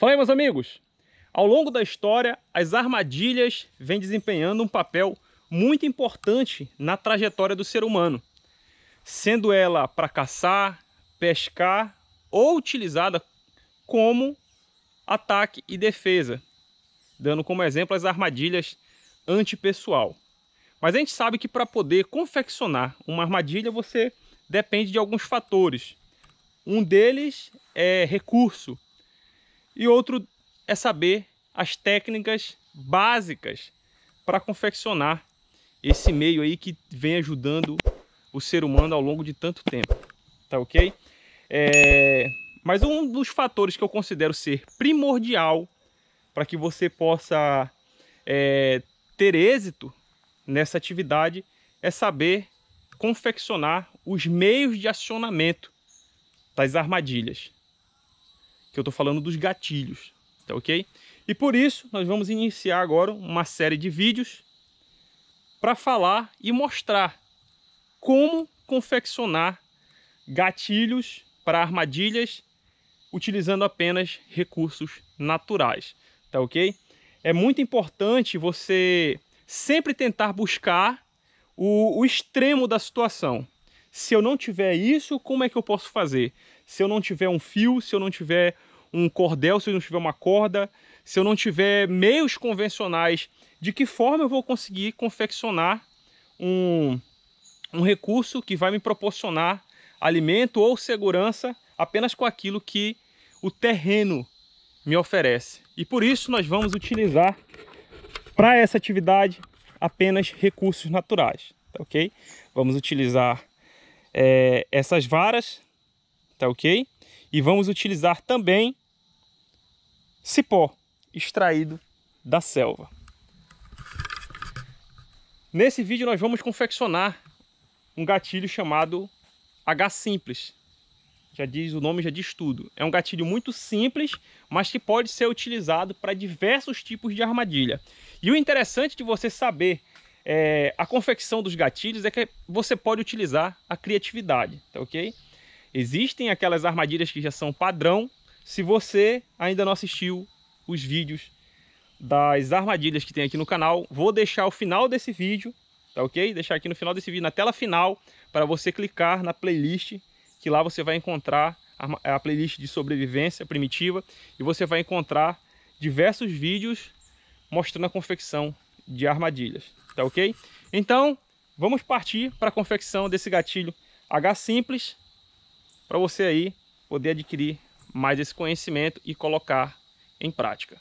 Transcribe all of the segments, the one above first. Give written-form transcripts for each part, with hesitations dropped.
Fala aí, meus amigos! Ao longo da história, as armadilhas vêm desempenhando um papel muito importante na trajetória do ser humano, sendo ela para caçar, pescar ou utilizada como ataque e defesa, dando como exemplo as armadilhas antipessoal. Mas a gente sabe que para poder confeccionar uma armadilha você depende de alguns fatores. Um deles é recurso e outro é saber as técnicas básicas para confeccionar esse meio aí que vem ajudando o ser humano ao longo de tanto tempo, tá ok? Mas um dos fatores que eu considero ser primordial para que você possa ter êxito nessa atividade é saber confeccionar os meios de acionamento das armadilhas, que eu estou falando dos gatilhos, tá ok? E por isso nós vamos iniciar agora uma série de vídeos para falar e mostrar como confeccionar gatilhos para armadilhas utilizando apenas recursos naturais, tá ok? É muito importante você sempre tentar buscar o extremo da situação. Se eu não tiver isso, como é que eu posso fazer? Se eu não tiver um fio, se eu não tiver um cordel, se eu não tiver uma corda, se eu não tiver meios convencionais, de que forma eu vou conseguir confeccionar um recurso que vai me proporcionar alimento ou segurança apenas com aquilo que o terreno me oferece? E por isso nós vamos utilizar para essa atividade apenas recursos naturais, tá ok? Vamos utilizar essas varas, tá ok? E vamos utilizar também cipó extraído da selva. Nesse vídeo nós vamos confeccionar um gatilho chamado H-Simples. Já diz, o nome já diz tudo. É um gatilho muito simples, mas que pode ser utilizado para diversos tipos de armadilha. E o interessante de você saber a confecção dos gatilhos é que você pode utilizar a criatividade, tá ok? Existem aquelas armadilhas que já são padrão. Se você ainda não assistiu os vídeos das armadilhas que tem aqui no canal, vou deixar o final desse vídeo, tá ok? Deixar aqui no final desse vídeo, na tela final, para você clicar na playlist, que lá você vai encontrar a playlist de sobrevivência primitiva e você vai encontrar diversos vídeos mostrando a confecção de armadilhas, tá ok? Então, vamos partir para a confecção desse gatilho H-Simples, para você aí poder adquirir mais esse conhecimento e colocar em prática.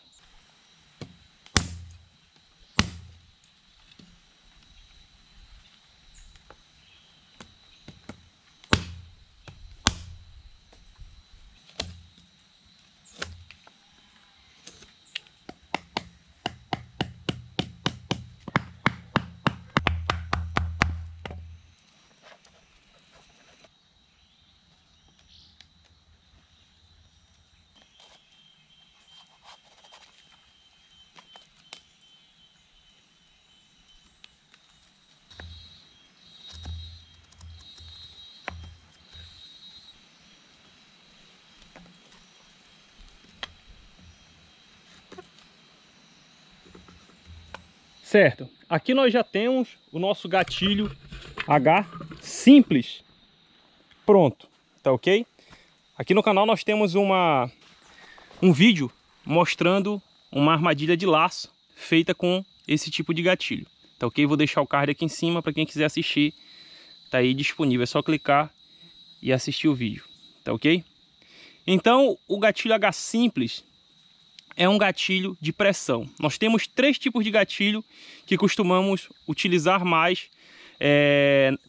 Certo, aqui nós já temos o nosso gatilho H-Simples pronto, tá ok? Aqui no canal nós temos um vídeo mostrando uma armadilha de laço feita com esse tipo de gatilho, tá ok? Vou deixar o card aqui em cima para quem quiser assistir, tá aí disponível, é só clicar e assistir o vídeo, tá ok? Então o gatilho H-Simples é um gatilho de pressão. Nós temos três tipos de gatilho que costumamos utilizar mais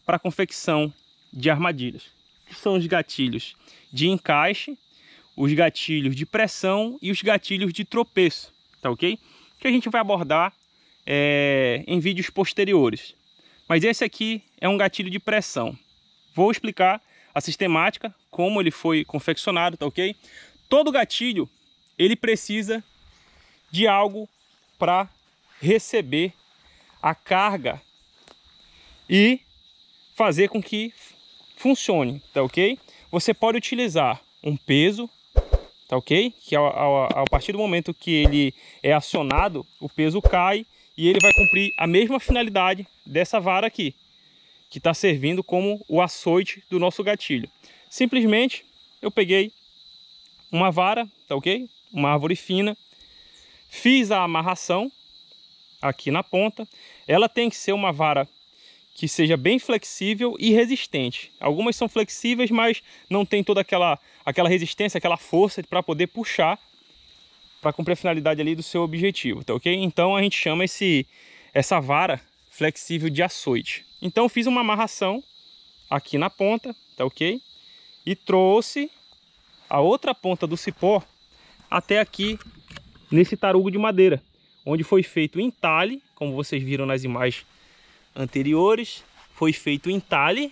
para confecção de armadilhas. Que são os gatilhos de encaixe, os gatilhos de pressão e os gatilhos de tropeço, tá ok? Que a gente vai abordar em vídeos posteriores. Mas esse aqui é um gatilho de pressão. Vou explicar a sistemática, como ele foi confeccionado, tá ok? Todo gatilho ele precisa de algo para receber a carga e fazer com que funcione, tá ok? Você pode utilizar um peso, tá ok? Que a partir do momento que ele é acionado, o peso cai e ele vai cumprir a mesma finalidade dessa vara aqui, que está servindo como o açoite do nosso gatilho. Simplesmente eu peguei uma vara, tá ok? Uma árvore fina, fiz a amarração aqui na ponta. Ela tem que ser uma vara que seja bem flexível e resistente. Algumas são flexíveis, mas não tem toda aquela resistência, aquela força para poder puxar para cumprir a finalidade ali do seu objetivo, tá ok? Então a gente chama essa vara flexível de açoite. Então fiz uma amarração aqui na ponta, tá ok? E trouxe a outra ponta do cipó até aqui nesse tarugo de madeira, onde foi feito o entalhe, como vocês viram nas imagens anteriores, foi feito o entalhe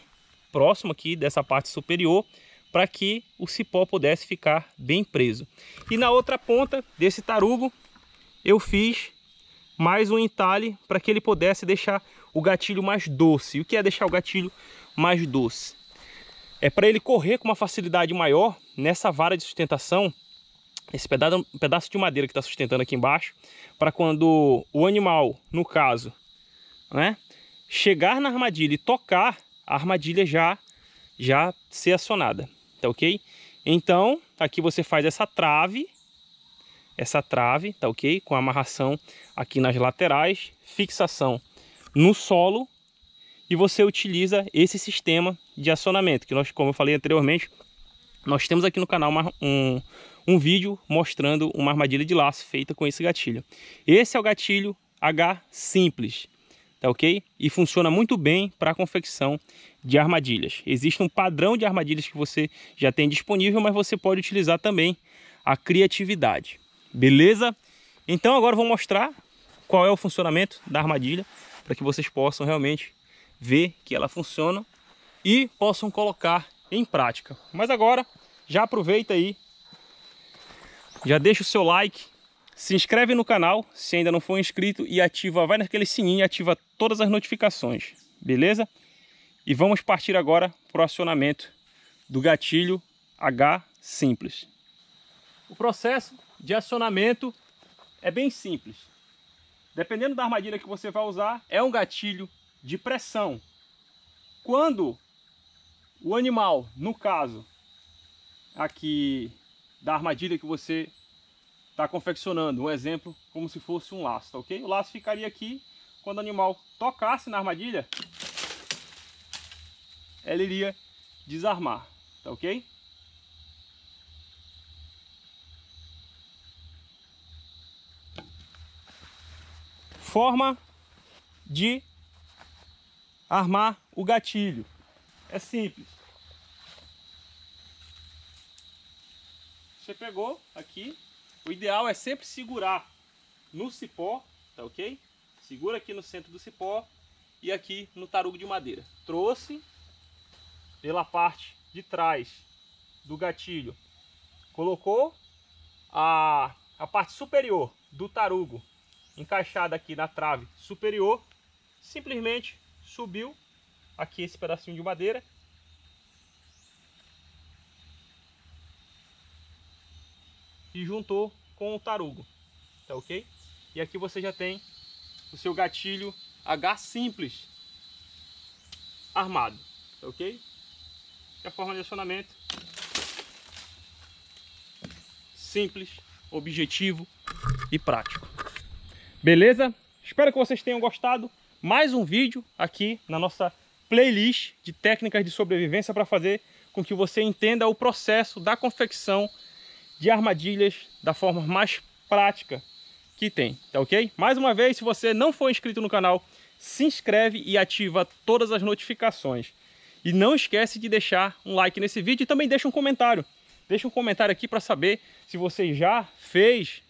próximo aqui dessa parte superior, para que o cipó pudesse ficar bem preso. E na outra ponta desse tarugo eu fiz mais um entalhe para que ele pudesse deixar o gatilho mais doce. E o que é deixar o gatilho mais doce? É para ele correr com uma facilidade maior nessa vara de sustentação, esse pedaço de madeira que está sustentando aqui embaixo, para quando o animal, no caso, né, chegar na armadilha e tocar, a armadilha já ser acionada, tá ok? Então aqui você faz essa trave, tá ok? Com amarração aqui nas laterais, fixação no solo, e você utiliza esse sistema de acionamento que nós, como eu falei anteriormente, nós temos aqui no canal um vídeo mostrando uma armadilha de laço feita com esse gatilho. Esse é o gatilho H simples, tá ok? E funciona muito bem para a confecção de armadilhas. Existe um padrão de armadilhas que você já tem disponível, mas você pode utilizar também a criatividade, beleza? Então agora eu vou mostrar qual é o funcionamento da armadilha, para que vocês possam realmente ver que ela funciona e possam colocar em prática. Mas agora já aproveita aí, já deixa o seu like, se inscreve no canal se ainda não for inscrito e vai naquele sininho e ativa todas as notificações, beleza? E vamos partir agora para o acionamento do gatilho H simples. O processo de acionamento é bem simples. Dependendo da armadilha que você vai usar, é um gatilho de pressão. Quando o animal, no caso aqui da armadilha que você está confeccionando, um exemplo como se fosse um laço, tá ok? O laço ficaria aqui, quando o animal tocasse na armadilha, ela iria desarmar, tá ok? Forma de armar o gatilho é simples. Você pegou aqui, o ideal é sempre segurar no cipó, tá ok? Segura aqui no centro do cipó e aqui no tarugo de madeira. Trouxe pela parte de trás do gatilho, colocou a parte superior do tarugo encaixada aqui na trave superior, simplesmente subiu aqui esse pedacinho de madeira e juntou com o tarugo, tá ok? E aqui você já tem o seu gatilho H simples armado, tá ok? É a forma de acionamento simples, objetivo e prático. Beleza? Espero que vocês tenham gostado. Mais um vídeo aqui na nossa playlist de técnicas de sobrevivência para fazer com que você entenda o processo da confecção de armadilhas da forma mais prática que tem, tá ok? Mais uma vez, se você não for inscrito no canal, se inscreve e ativa todas as notificações. E não esquece de deixar um like nesse vídeo e também deixa um comentário. Deixa um comentário aqui para saber se você já fez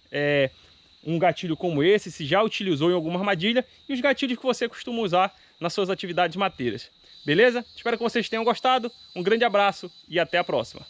um gatilho como esse, se já utilizou em alguma armadilha e os gatilhos que você costuma usar nas suas atividades mateiras. Beleza? Espero que vocês tenham gostado. Um grande abraço e até a próxima.